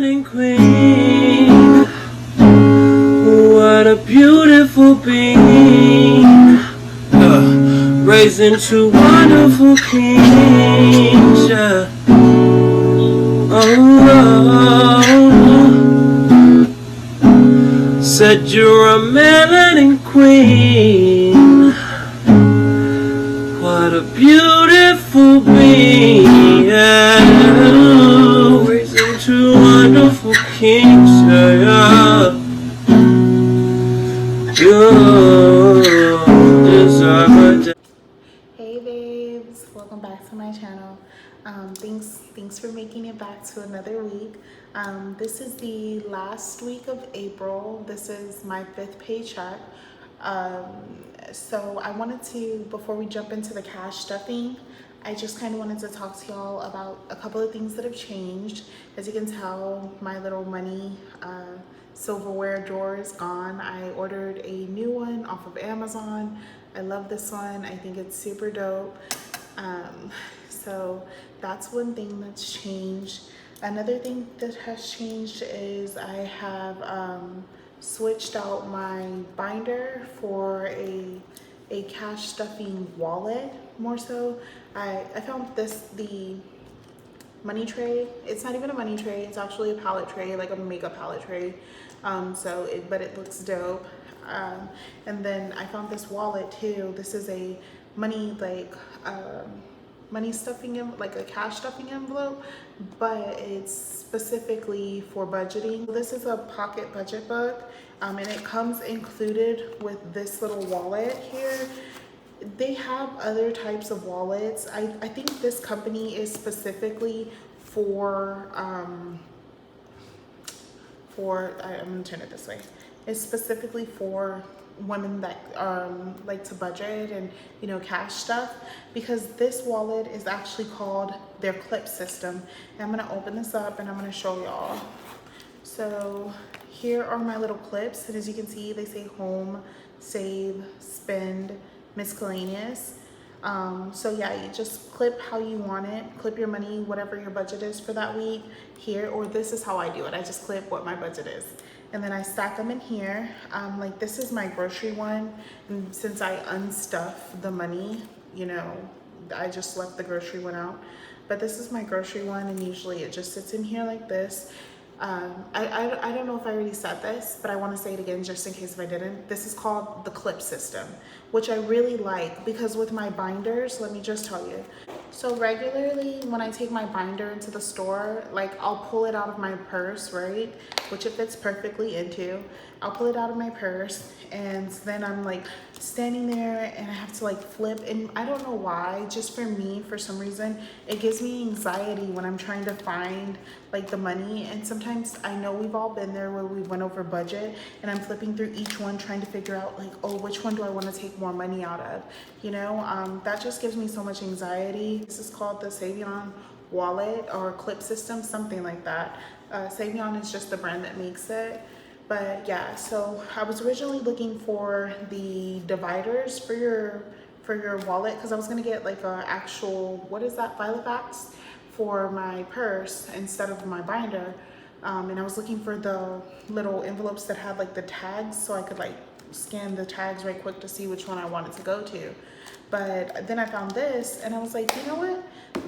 melanin queen. What a beautiful being. Raised into wonderful kings. Yeah. Oh, said you're a melanin queen. What a beautiful being. Yeah. Raised into wonderful kings. Yeah. You deserve a. Hey babes, welcome back to my channel. Thanks for making it back to another week. This is the last week of April. This is my 5th paycheck. So I wanted to, before we jump into the cash stuffing, I just kind of wanted to talk to y'all about a couple of things that have changed. As you can tell, my little money silverware drawer is gone. I ordered a new one off of Amazon. I love this one. I think it's super dope. So that's one thing that's changed. Another thing that has changed is I have switched out my binder for a cash stuffing wallet more so. I found the money tray. It's not even a money tray, it's actually a palette tray, like a makeup palette tray. But it looks dope. And then I found this wallet too. This is a money money stuffing, like a cash stuffing envelope, but it's specifically for budgeting. This is a pocket budget book, and it comes included with this little wallet here. They have other types of wallets. I think this company is specifically for I'm gonna turn it this way. It's specifically for women that like to budget and, you know, cash stuff, because this wallet is actually called their clip system. And I'm gonna open this up and I'm gonna show y'all. So here are my little clips, and as you can see, they say home, save, spend, miscellaneous. So yeah, you just clip how you want it, clip your money, whatever your budget is for that week here, or this is how I do it. I just clip what my budget is, and then I stack them in here. Like this is my grocery one, and since I unstuff the money, you know, I just left the grocery one out, but this is my grocery one, and usually it just sits in here like this. I don't know if I already said this, but I want to say it again just in case if I didn't. This is called the clip system, which I really like, because with my binders, let me just tell you. So regularly when I take my binder into the store, like I'll pull it out of my purse, right? Which it fits perfectly into. I'll pull it out of my purse, and then I'm like standing there and I have to like flip, and I don't know why, just for me, for some reason, it gives me anxiety when I'm trying to find like the money. And sometimes I know we've all been there where we went over budget, and I'm flipping through each one trying to figure out like, oh, which one do I want to take more money out of, you know? That just gives me so much anxiety. This is called the Savion wallet or clip system, something like that. Savion is just the brand that makes it. But yeah, so I was originally looking for the dividers for your wallet, because I was gonna get like a actual, what is that, Filofax for my purse instead of my binder. And I was looking for the little envelopes that had like the tags, so I could like scan the tags right quick to see which one I wanted to go to. But then I found this and I was like, you know what,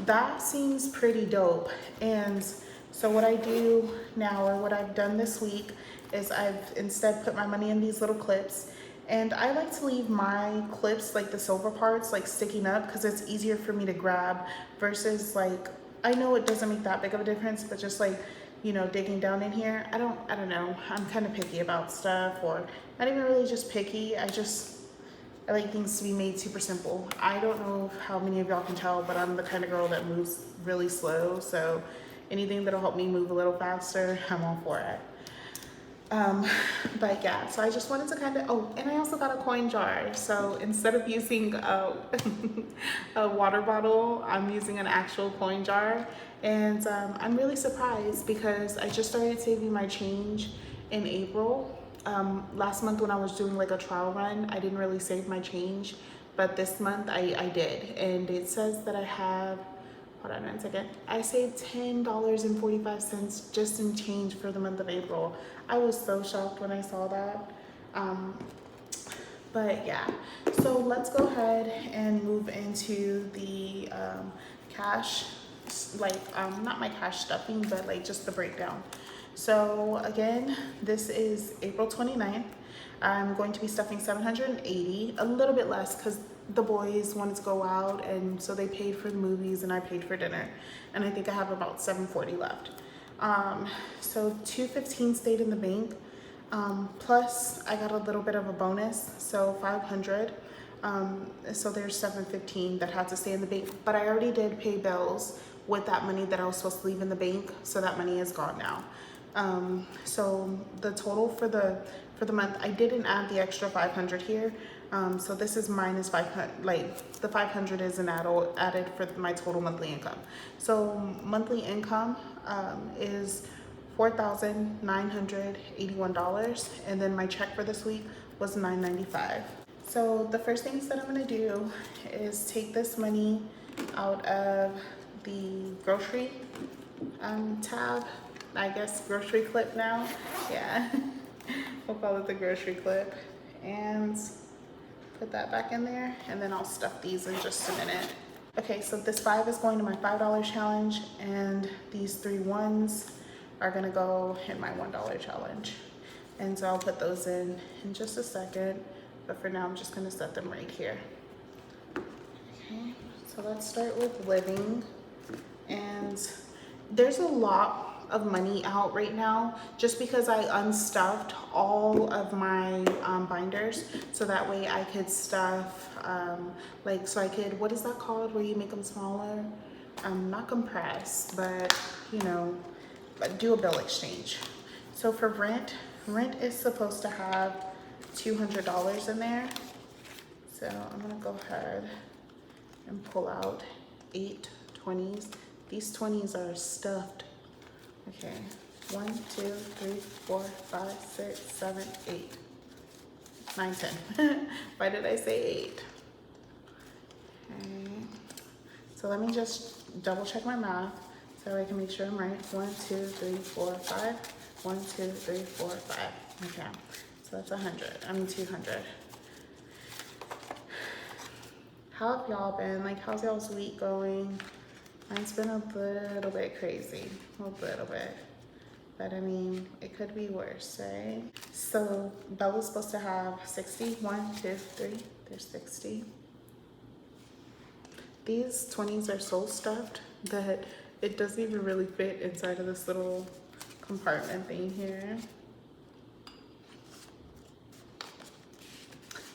that seems pretty dope. And so what I do now, or what I've done this week, is I've instead put my money in these little clips. And I like to leave my clips, like the silver parts, like sticking up, because it's easier for me to grab versus like, I know it doesn't make that big of a difference, but just like, you know, digging down in here, I don't know, I'm kind of picky about stuff, or not even really just picky, I like things to be made super simple. I don't know how many of y'all can tell, but I'm the kind of girl that moves really slow, so anything that'll help me move a little faster, I'm all for it. But yeah, so I just wanted to kind of, oh, and I also got a coin jar. So instead of using a water bottle, I'm using an actual coin jar. And I'm really surprised because I just started saving my change in April. Last month when I was doing like a trial run, I didn't really save my change, but this month I did. And it says that I have hold on 1 second. I saved $10.45 just in change for the month of April. I was so shocked when I saw that. But yeah, so let's go ahead and move into the cash, like not my cash stuffing, but like just the breakdown. So again, this is April 29th. I'm going to be stuffing 780, a little bit less because the boys wanted to go out, and so they paid for the movies and I paid for dinner. And I think I have about 740 left. So 215 stayed in the bank. Plus I got a little bit of a bonus, so 500. So there's 715 that had to stay in the bank, but I already did pay bills with that money that I was supposed to leave in the bank, so that money is gone now. So the total for the month, I didn't add the extra 500 here. So this is minus 500, like the 500 isn't added for my total monthly income. So monthly income is $4,981, and then my check for this week was $995. So the first things that I'm gonna do is take this money out of the grocery tab, I guess grocery clip now, yeah. We'll call it the grocery clip, and put that back in there, and then I'll stuff these in just a minute. Okay, so this 5 is going to my $5 challenge, and these 3 ones are gonna go in my $1 challenge. And so I'll put those in just a second, but for now I'm just gonna set them right here. Okay, so let's start with living. And there's a lot of money out right now just because I unstuffed all of my binders, so that way I could stuff like, so I could, what is that called where you make them smaller? Not compress, but you know, do a bill exchange. So for rent is supposed to have $200 in there. So I'm gonna go ahead and pull out 8 20s. These 20s are stuffed. Okay, 1, 2, 3, 4, 5, 6, 7, 8, 9, 10. Why did I say 8? Okay, so let me just double check my math so I can make sure I'm right. 1, 2, 3, 4, 5. 1, 2, 3, 4, 5. Okay, so that's 100. I mean 200. How have y'all been? Like, how's y'all's week going? Mine's been a little bit crazy, a little bit. But I mean, it could be worse, right? So Bella's supposed to have 60. 1, 2, 3. There's 60. These 20s are so stuffed that it doesn't even really fit inside of this little compartment thing here.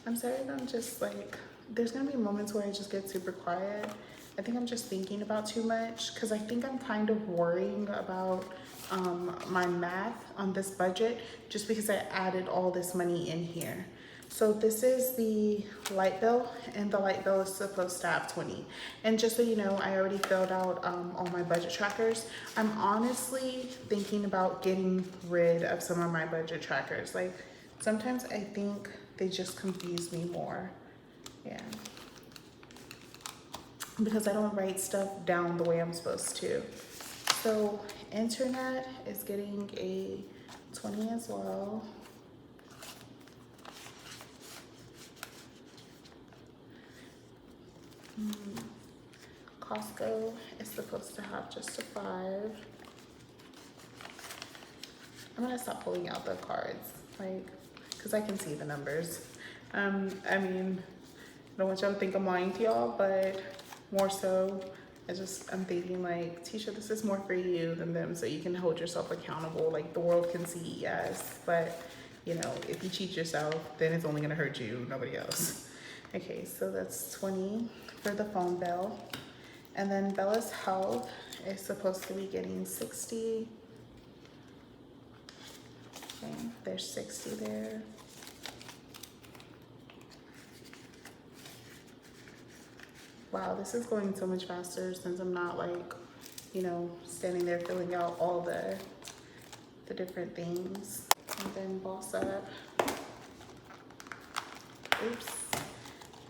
I'm sorry if I'm just like, there's gonna be moments where I just get super quiet. I think I'm just thinking about too much because I think I'm kind of worrying about my math on this budget just because I added all this money in here. So this is the light bill, and the light bill is supposed to have 20. And just so you know, I already filled out all my budget trackers. I'm honestly thinking about getting rid of some of my budget trackers. Like, sometimes I think they just confuse me more. Yeah. Because I don't write stuff down the way I'm supposed to. So internet is getting a 20 as well. Costco is supposed to have just a 5. I'm gonna stop pulling out the cards, like, because I can see the numbers. I mean, I don't want y'all to think I'm lying to y'all, but more so, I'm thinking like, Tisha, this is more for you than them, so you can hold yourself accountable. Like, the world can see, yes, but you know, if you cheat yourself, then it's only gonna hurt you, nobody else. Okay, so that's 20 for the phone bill. And then Bella's health is supposed to be getting 60. Okay, there's 60 there. Wow, this is going so much faster since I'm not like, you know, standing there filling out all the different things. And then boss up. Oops.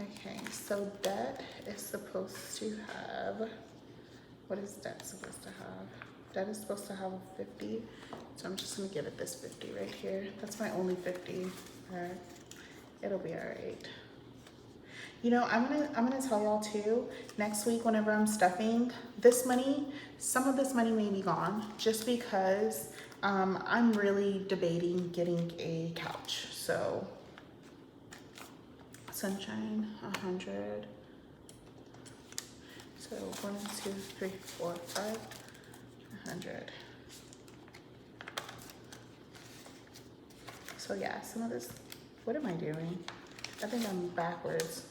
Okay, so debt is supposed to have What is debt supposed to have? Debt is supposed to have a 50. So I'm just gonna give it this 50 right here. That's my only 50. Alright. It'll be alright. You know, I'm gonna tell y'all too, next week whenever I'm stuffing, this money, some of this money may be gone just because I'm really debating getting a couch. So sunshine, 100. So 1, 2, 3, 4, 5, 100. So yeah, some of this, what am I doing? I think I'm backwards.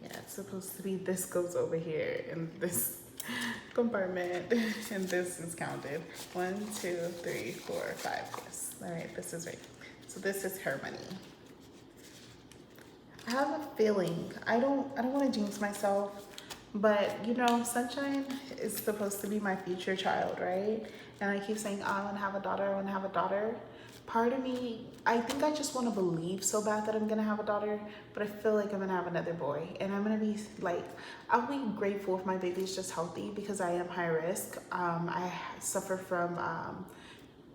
Yeah, it's supposed to be this goes over here and this compartment and this is counted. 1, 2, 3, 4, 5. Yes. All right, this is right. So this is her money. I have a feeling, I don't want to jinx myself, but you know, Sunshine is supposed to be my future child, right? And I keep saying, I want to have a daughter, I want to have a daughter. Part of me, I think I just want to believe so bad that I'm going to have a daughter, but I feel like I'm going to have another boy. And I'm going to be like, I'll be grateful if my baby is just healthy because I am high risk. I suffer from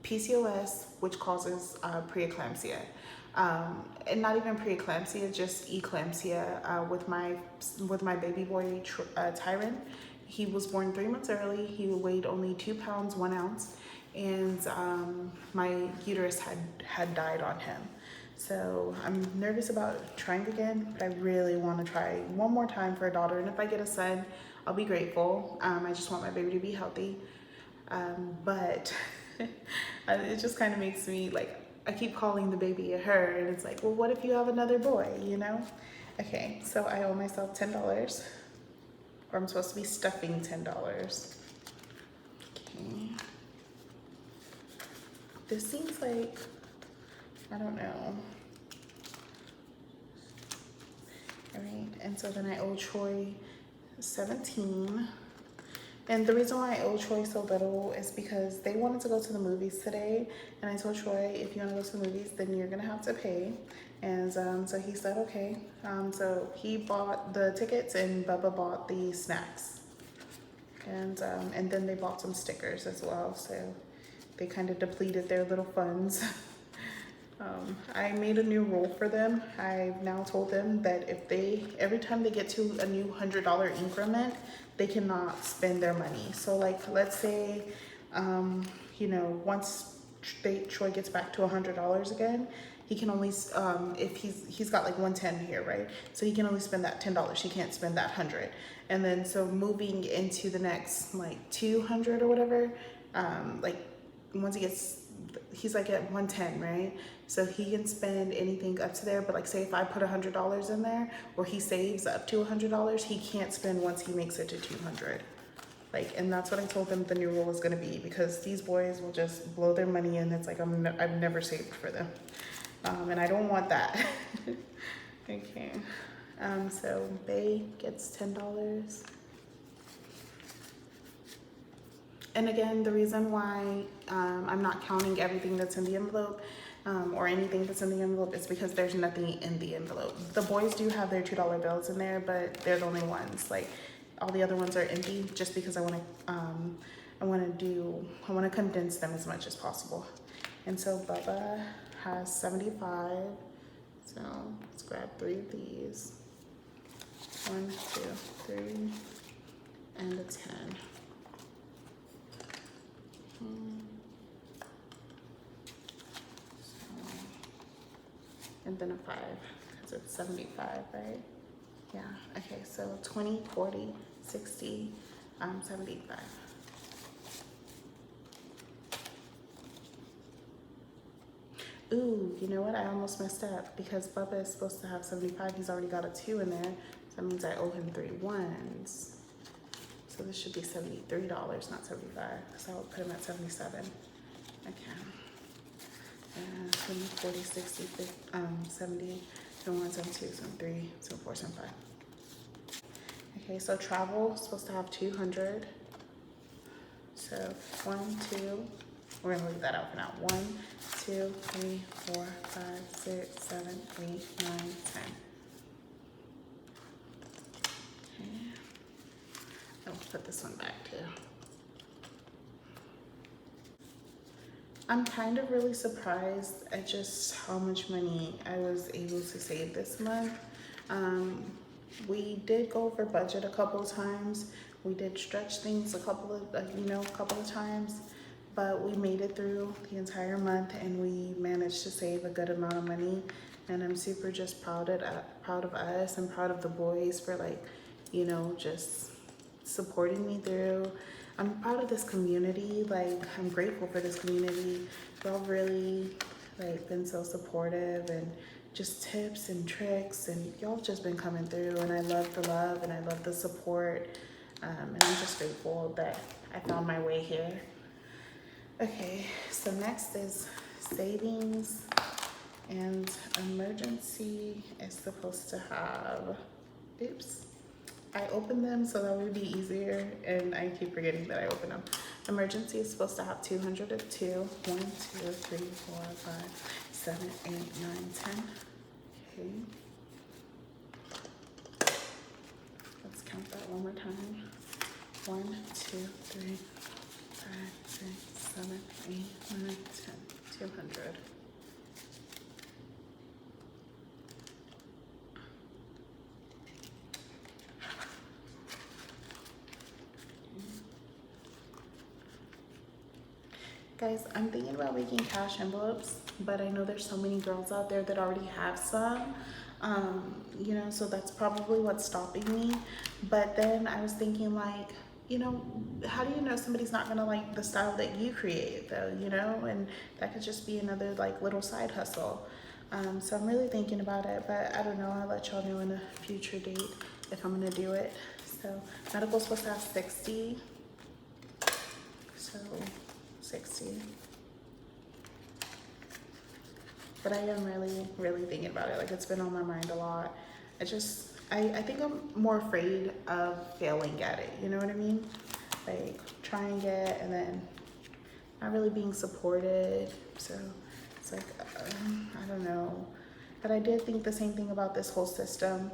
PCOS, which causes preeclampsia. And not even preeclampsia, just eclampsia with my baby boy, Tyron. He was born 3 months early. He weighed only 2 pounds, 1 ounce. And my uterus had died on him. So I'm nervous about trying again, but I really want to try one more time for a daughter. And if I get a son, I'll be grateful. I just want my baby to be healthy. But it just kind of makes me like, I keep calling the baby a her, and it's like, well, what if you have another boy, you know? Okay, so I owe myself $10, or I'm supposed to be stuffing $10. Okay. This seems like, I don't know. All right, and so then I owe Troy 17. And the reason why I owe Troy so little is because they wanted to go to the movies today. And I told Troy, if you want to go to the movies, then you're going to have to pay. And so he said, okay. So he bought the tickets and Bubba bought the snacks. And then they bought some stickers as well. So they kind of depleted their little funds. I made a new rule for them. I've now told them that every time they get to a new $100 increment, they cannot spend their money. So like, let's say, you know, once Troy gets back to $100 again, he can only, if he's got like 110 here, right? So he can only spend that $10. He can't spend that 100. And then so moving into the next like 200 or whatever, like once he's like at 110, right? So he can spend anything up to there, but like say if I put $100 in there, or he saves up to $100, he can't spend once he makes it to 200. Like, and that's what I told them the new rule is gonna be, because these boys will just blow their money and it's like I've never saved for them. And I don't want that. Okay, so Bay gets $10. And again, the reason why I'm not counting everything that's in the envelope or anything that's in the envelope is because there's nothing in the envelope. The boys do have their $2 bills in there, but they're the only ones. Like all the other ones are empty, just because I want to condense them as much as possible. And so Bubba has 75. So let's grab 3 of these. 1, 2, 3, and a 10. And then a 5, because it's 75, right? Yeah, okay, so 20, 40, 60, 75. Ooh, you know what? I almost messed up because Bubba is supposed to have 75. He's already got a 2 in there. So that means I owe him 3 ones. So this should be $73, not 75, because I would put him at 77. Okay. 20, 40, 60, 50, 70, 21, 72, 73, 74, 75. Okay, so travel is supposed to have 200. So 1, 2, we're gonna leave that out for now. 1, 2, 3, 4, 5, 6, 7, 8, 9, 10. I'll put this one back too. I'm kind of really surprised at just how much money I was able to save this month. We did go over budget a couple of times. We did stretch things a couple of times, but we made it through the entire month and we managed to save a good amount of money. And I'm super just proud of us and proud of the boys for just supporting me through. I'm proud of this community. Like, I'm grateful for this community. Y'all really been so supportive, and just tips and tricks, and y'all just been coming through, and I love the love and I love the support. And I'm just grateful that I found my way here. Okay, so next is savings, and emergency is supposed to have, oops, I opened them so that would be easier, and I keep forgetting that I opened them. Emergency is supposed to have 200 of 2. 1, 2, 3, 4, 5, 7, 8, 9, 10. Okay. Let's count that one more time. 1, 2, 3, 5, 6, 7, 8, 9, 10. 200. Guys, I'm thinking about making cash envelopes, but I know there's so many girls out there that already have some, so that's probably what's stopping me. But then I was thinking, how do you know somebody's not gonna like the style that you create though, and that could just be another little side hustle. So I'm really thinking about it, but I don't know, I'll let y'all know in a future date if I'm gonna do it. So medical's supposed to have 60, so 60. But I am really thinking about it. It's been on my mind a lot. I think I'm more afraid of failing at it. You know what I mean? Trying it and then not really being supported. So it's I don't know. But I did think the same thing about this whole system,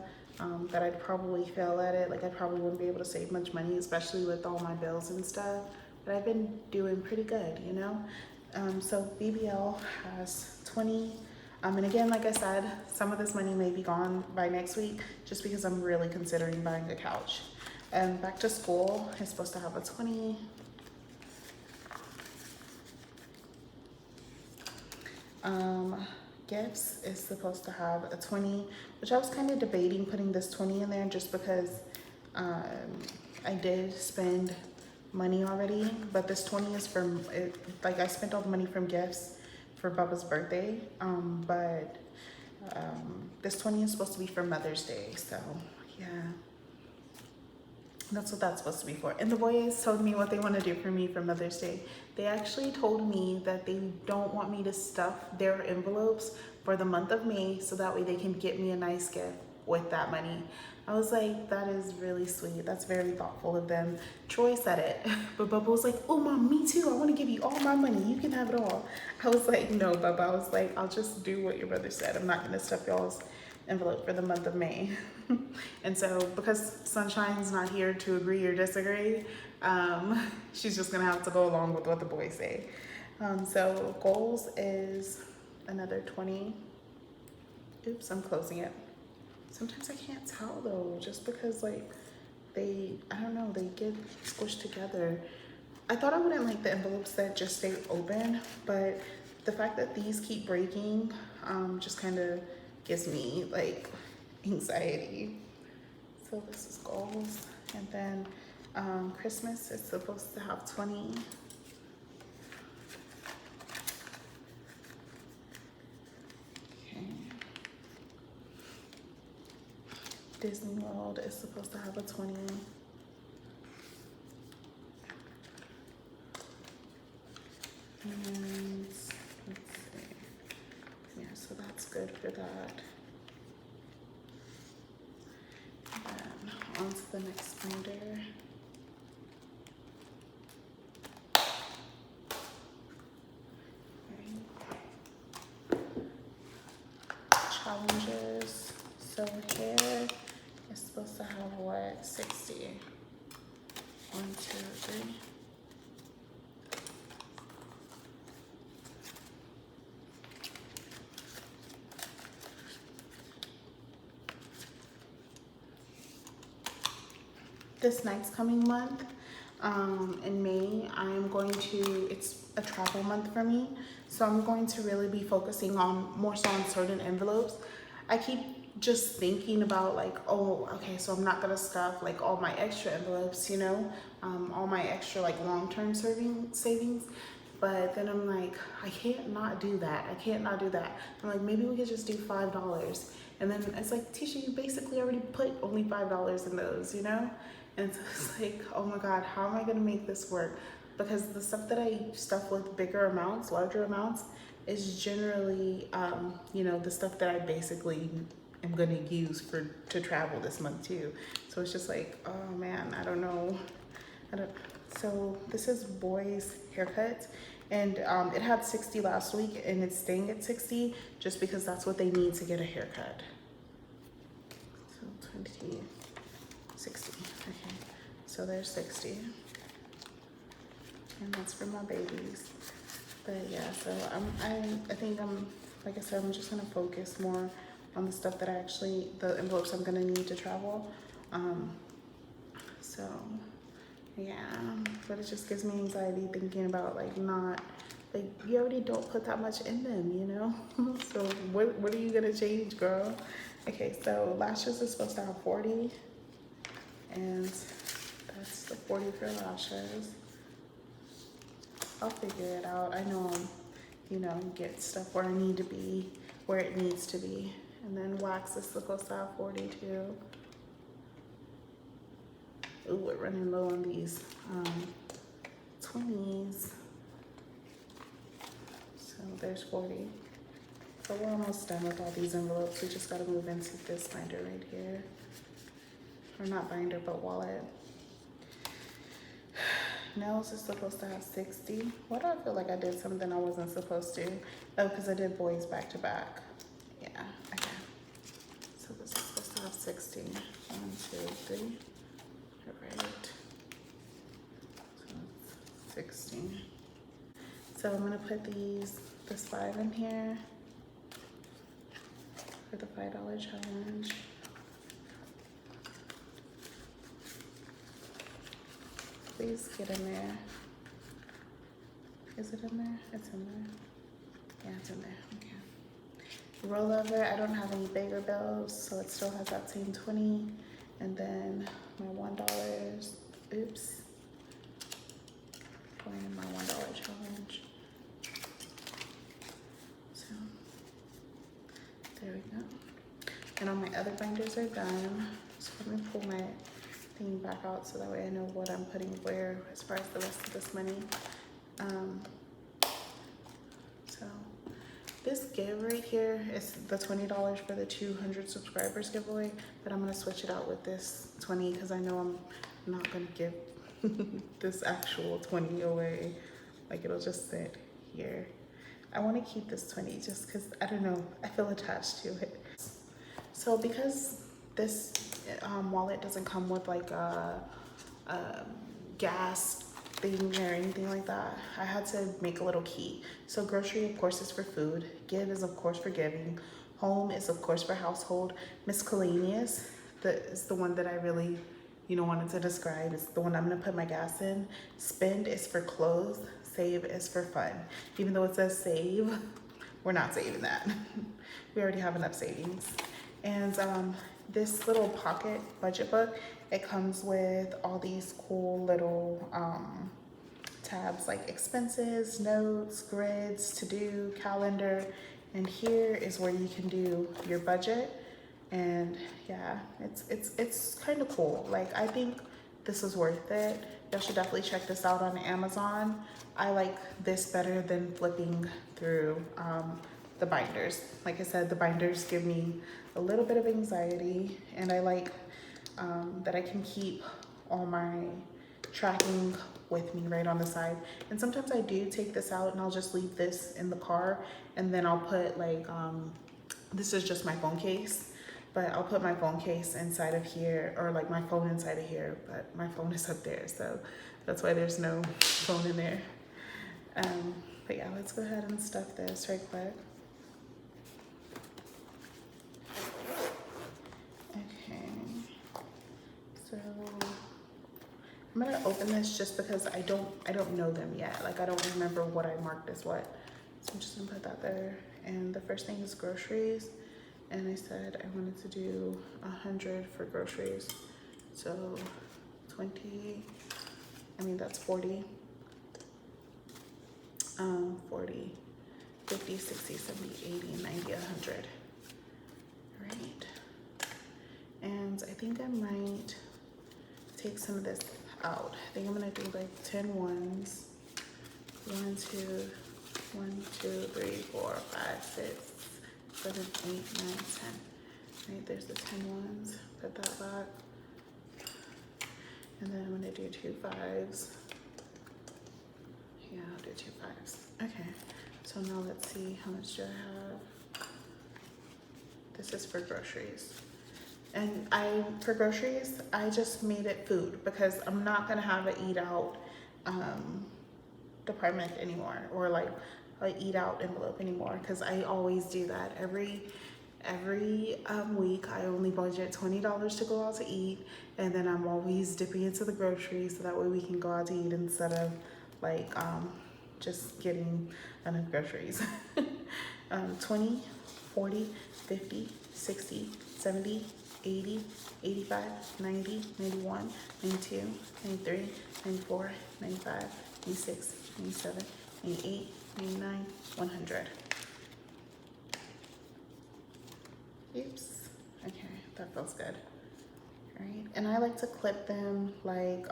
that I'd probably fail at it. I probably wouldn't be able to save much money, especially with all my bills and stuff. But I've been doing pretty good, So BBL has 20. And again, like I said, some of this money may be gone by next week just because I'm really considering buying a couch. And back to school is supposed to have a 20. Gifts is supposed to have a 20, which I was kind of debating putting this 20 in there just because I did spend money already, but this 20 is from I spent all the money from gifts for Bubba's birthday, but this 20 is supposed to be for Mother's Day, so yeah, that's what that's supposed to be for. And the boys told me what they want to do for me for Mother's Day. They actually told me that they don't want me to stuff their envelopes for the month of May, so that way they can get me a nice gift with that money. I was like, that is really sweet. That's very thoughtful of them. Troy said it, but Bubba was like, oh mom, me too. I want to give you all my money. You can have it all. I was like, no, Bubba. I was like, I'll just do what your brother said. I'm not going to stuff y'all's envelope for the month of May. And so because Sunshine's not here to agree or disagree, she's just going to have to go along with what the boys say. So goals is another 20. Oops, I'm closing it. Sometimes I can't tell though, just because I don't know, they get squished together. I thought I wouldn't like the envelopes that just stay open, but the fact that these keep breaking just kind of gives me anxiety. So this is goals. And then Christmas is supposed to have 20. Disney World is supposed to have a 20. And let's see. Yeah, so that's good for that. And then on to the next binder. Challenges. So here is supposed to have what? 60. 1, 2, 3. This next coming month, in May, I am going to, it's a travel month for me. So I'm going to really be focusing on more so on certain envelopes. I keep just thinking about like, oh, okay, so I'm not gonna stuff like all my extra envelopes, you know, all my extra like long-term savings. But then I'm like, I can't not do that. I can't not do that. I'm like, maybe we could just do $5. And then it's like, Tisha, you basically already put only $5 in those, you know? And so it's like, oh my God, how am I gonna make this work? Because the stuff that I stuff with bigger amounts, larger amounts, is generally, you know, the stuff that I basically am gonna use to travel this month too. So it's just like, oh man, I don't know. So this is boys haircuts, and it had 60 last week, and it's staying at 60 just because that's what they need to get a haircut. So 20, 60. Okay, so there's 60, and that's for my babies. But yeah, so I think I'm, like I said, I'm just gonna focus more on the stuff that the envelopes I'm gonna need to travel. So yeah, but it just gives me anxiety thinking about like not, like you already don't put that much in them, you know? So what are you gonna change, girl? Okay, so lashes is supposed to have 40, and that's the 40 for lashes. I'll figure it out. I know you know, get stuff where I need to be, where it needs to be. And then wax is supposed to have 42. Ooh, we're running low on these 20s. So there's 40. So we're almost done with all these envelopes. We just gotta move into this binder right here. Or not binder, but wallet. Nails is supposed to have 60. Why do I feel like I did something I wasn't supposed to? Oh, because I did boys back to back. Yeah, okay. So this is supposed to have 60. 1, 2, 3. All right. So it's 60. So I'm gonna put this 5 in here for the $5 challenge. Please get in there. Is it in there? It's in there. Yeah, it's in there. Okay. Rollover, I don't have any bigger bills, so it still has that same 20. And then my $1. Oops. Going in my $1 challenge. So there we go. And all my other binders are done. So let me pull my thing back out so that way I know what I'm putting where as far as the rest of this money. So this give right here is the $20 for the 200 subscribers giveaway, but I'm gonna switch it out with this 20 because I know I'm not gonna give this actual 20 away. Like it'll just sit here. I want to keep this 20 just because I don't know, I feel attached to it. So because this wallet doesn't come with like a gas thing or anything like that, I had to make a little key. So grocery, of course, is for food. Give is, of course, for giving. Home is, of course, for household. Miscellaneous is the one that I really, you know, wanted to describe. It's the one I'm gonna put my gas in. Spend is for clothes. Save is for fun. Even though it says save, we're not saving that. We already have enough savings. And this little pocket budget book, it comes with all these cool little tabs like expenses, notes, grids, to do, calendar. And here is where you can do your budget. And yeah, it's kind of cool. Like I think this is worth it. Y'all should definitely check this out on Amazon. I like this better than flipping through the binders. Like I said, the binders give me a little bit of anxiety, and I like that I can keep all my tracking with me right on the side. And sometimes I do take this out and I'll just leave this in the car, and then I'll put like, this is just my phone case. but I'll put my phone case inside of here, or like my phone inside of here, but my phone is up there, so that's why there's no phone in there. But yeah, let's go ahead and stuff this right quick. Okay, so I'm gonna open this just because I don't know them yet. Like I don't remember what I marked as what. So I'm just gonna put that there. And the first thing is groceries. And I said I wanted to do 100 for groceries. So 20, I mean that's 40. 40, 50, 60, 70, 80, 90, 100. Right. And I think I might take some of this out. I think I'm gonna do like 10 ones. 1, 2, 1, 2, 3, 4, 5, 6, 7, 8, 9, 10. Right, there's the 10 ones. Put that back. And then I'm gonna do 2 5s. Yeah, I'll do 2 5s. Okay, so now let's see, how much do I have? This is for groceries. And for groceries, I just made it food because I'm not gonna have an eat out department anymore, or like a eat out envelope anymore, because I always do that. Every week I only budget $20 to go out to eat, and then I'm always dipping into the groceries so that way we can go out to eat instead of like just getting enough groceries. 20, 40, 50, 60, 70, 80, 85, 90, 91, 92, 93, 94, 95, 96, 97, 98, 99, 100. Oops. Okay, that feels good. All right, and I like to clip them like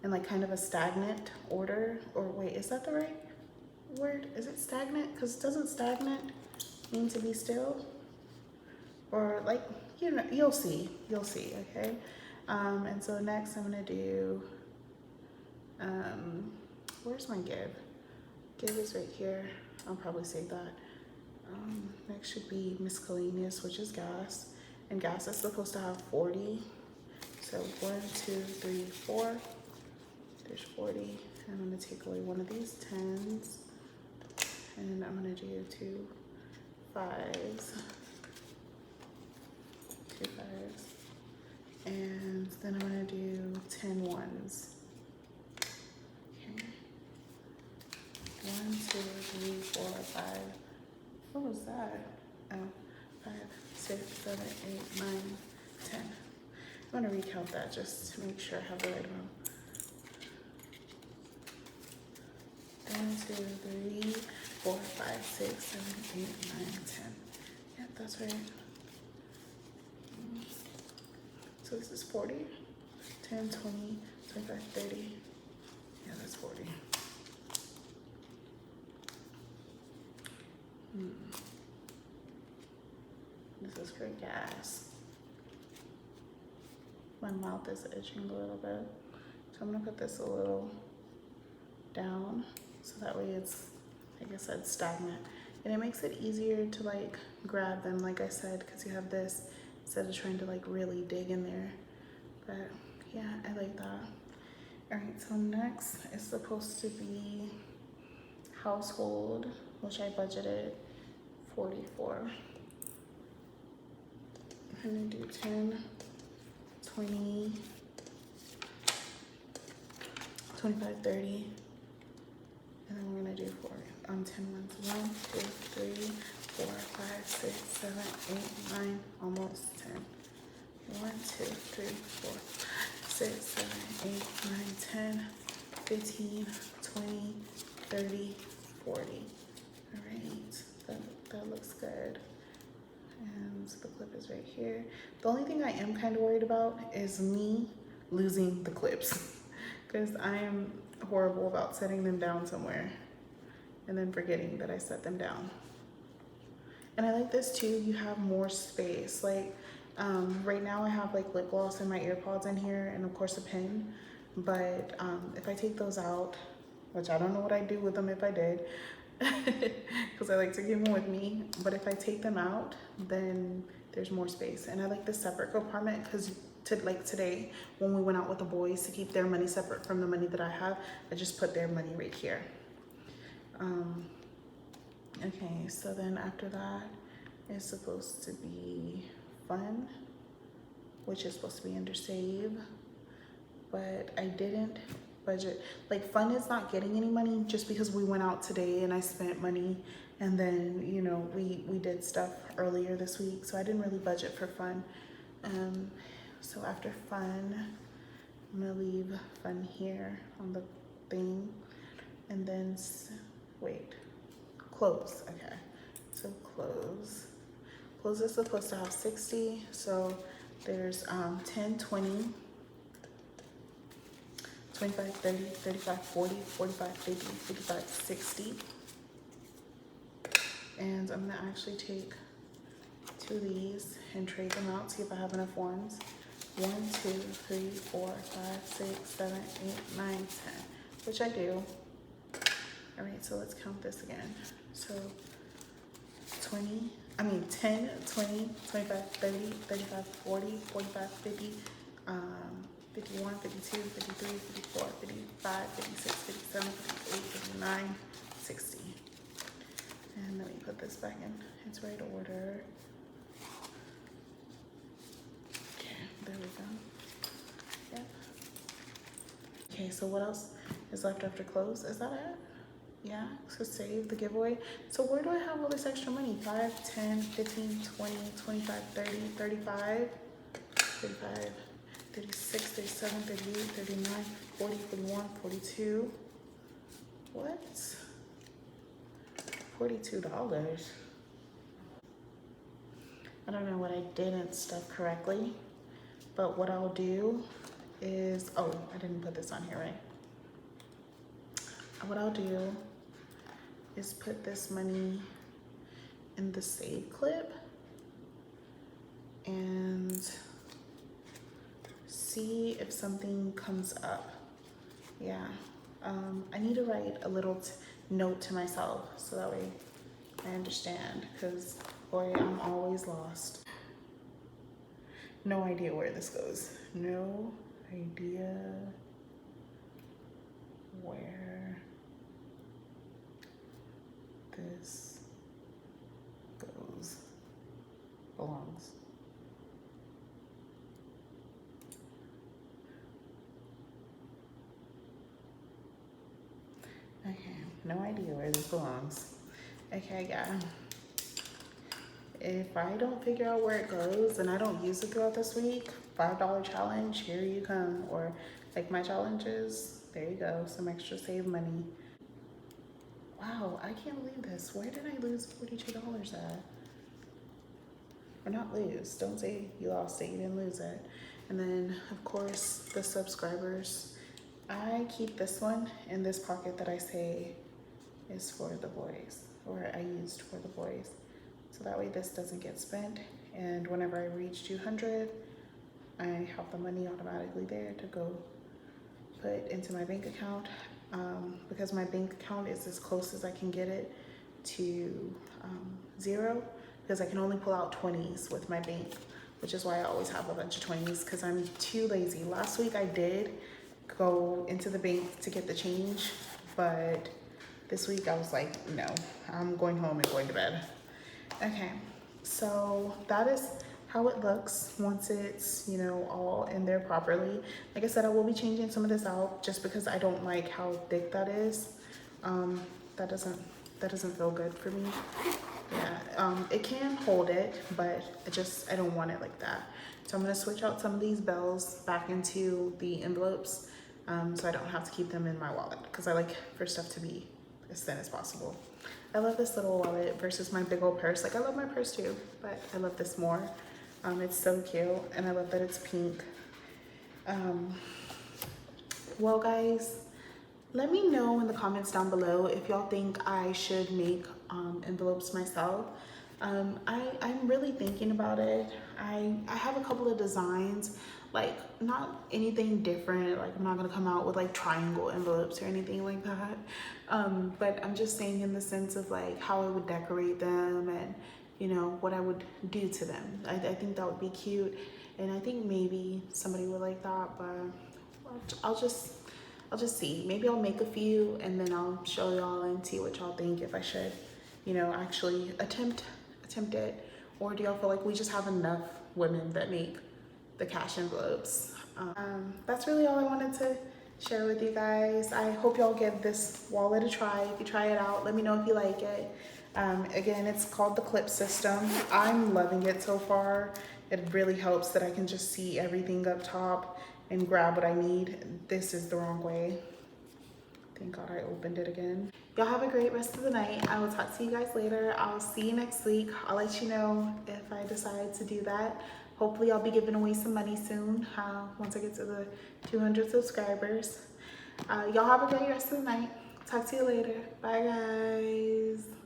in like kind of a stagnant order. Or wait, is that the right word? Is it stagnant? Because doesn't stagnant mean to be still? Or like, you know, you'll see, okay? And so next I'm gonna do, where's my give? Give is right here. I'll probably save that. Next should be miscellaneous, which is gas. And gas is supposed to have 40. So 1, 2, 3, 4. There's 40. I'm gonna take away one of these 10s. And I'm gonna do 2 5s. 2 5s. And then I'm gonna do 10 ones. Okay. 1, 2, 3, 4, 5. What was that? Oh, 5, 6, 7, 8, 9, 10. I'm gonna recount that just to make sure I have the right amount. 1, 2, 3, 4, 5, 6, 7, 8, 9, 10. Yep, that's right. So this is 40. 10, 20, 25, 30. Yeah, that's 40. This is for gas. My mouth is itching a little bit. So I'm gonna put this a little down so that way it's, like I said, stagnant. And it makes it easier to like grab them, like I said, because you have this instead of trying to like really dig in there. But yeah, I like that. All right, so next is supposed to be household, which I budgeted 44. I'm gonna do 10, 20, 25, 30, and then we're gonna do 4 10 ones. 1, 2, 3, 4, 5, 6, 7, 8, 9, almost 10. 1, 2, 3, 4, 6, 7, 8, 9, 10, 15, 20, 30, 40. All right, that looks good. And the clip is right here. The only thing I am kind of worried about is me losing the clips because I am horrible about setting them down somewhere and then forgetting that I set them down. And I like this too, you have more space. Like right now I have like lip gloss and my AirPods in here and of course a pen. But if I take those out, which I don't know what I'd do with them if I did, because I like to keep them with me. But if I take them out, then there's more space. And I like the separate compartment because like today when we went out with the boys to keep their money separate from the money that I have, I just put their money right here. Okay, so then after that is supposed to be fun, which is supposed to be under save, but I didn't budget. Like fun is not getting any money just because we went out today and I spent money, and then you know we did stuff earlier this week, so I didn't really budget for fun. So after fun, I'm gonna leave fun here on the thing, and then wait, clothes. Okay, so clothes is supposed to have 60, so there's 10, 20, 25, 30, 35, 40, 45, 50, 55, 60. And I'm gonna actually take 2 of these and trade them out, see if I have enough ones. 1, 2, 3, 4, 5, 6, 7, 8, 9, 10, which I do. All right, so let's count this again. So 10, 20, 25, 30, 35, 40, 45, 50, 51, 52, 53, 54, 55, 56, 57, 58, 59, 60. And let me put this back in its right order. Okay, there we go. Yep. Okay, so what else is left after close? Is that it? Yeah, so save the giveaway. So where do I have all this extra money? 5, 10, 15, 20, 25, 30, 35, 35, 36, 37, 38, 39, 40, 41, 42. What? $42. I don't know what I didn't stuff correctly, but what I'll do is, oh, I didn't put this on here, right? What I'll do is put this money in the save clip and see if something comes up. Yeah, I need to write a little note to myself so that way I understand, because boy, I'm always lost. No idea where this goes. No idea where this belongs. Okay, no idea where this belongs. Okay, yeah. If I don't figure out where it goes and I don't use it throughout this week, $5 challenge, here you come. Or like my challenges, there you go, some extra save money. Wow, I can't believe this. Where did I lose $42 at? Or not lose, don't say you lost it, you didn't lose it. And then of course the subscribers. I keep this one in this pocket that I say is for the boys, or I used for the boys. So that way this doesn't get spent. And whenever I reach 200, I have the money automatically there to go put into my bank account. Because my bank account is as close as I can get it to 0, because I can only pull out 20s with my bank, which is why I always have a bunch of 20s, because I'm too lazy. Last week I did go into the bank to get the change, but this week I was like, no, I'm going home and going to bed. Okay, so that is how it looks once it's, you know, all in there properly. Like I said, I will be changing some of this out just because I don't like how thick that is. That doesn't feel good for me. Yeah, it can hold it, but I don't want it like that. So I'm gonna switch out some of these bells back into the envelopes, so I don't have to keep them in my wallet, because I like for stuff to be as thin as possible. I love this little wallet versus my big old purse. Like, I love my purse too, but I love this more. It's so cute, and I love that it's pink. Well guys, let me know in the comments down below if y'all think I should make envelopes myself. I'm really thinking about it. I have a couple of designs. like not anything different. Like I'm not gonna come out with like triangle envelopes or anything like that. But I'm just saying in the sense of like how I would decorate them and you know what I would do to them. I think that would be cute, and I think maybe somebody would like that. But I'll just see. Maybe I'll make a few and then I'll show y'all and see what y'all think if I should, you know, actually attempt it, or do y'all feel like we just have enough women that make the cash envelopes? That's really all I wanted to share with you guys. I hope y'all give this wallet a try. If you try it out, let me know if you like it. Again, it's called the clip system. I'm loving it so far. It really helps that I can just see everything up top and grab what I need. This is the wrong way. Thank God I opened it again. Y'all have a great rest of the night. I will talk to you guys later. I'll see you next week. I'll let you know if I decide to do that. Hopefully I'll be giving away some money soon once I get to the 200 subscribers. Y'all have a great rest of the night. Talk to you later. Bye guys.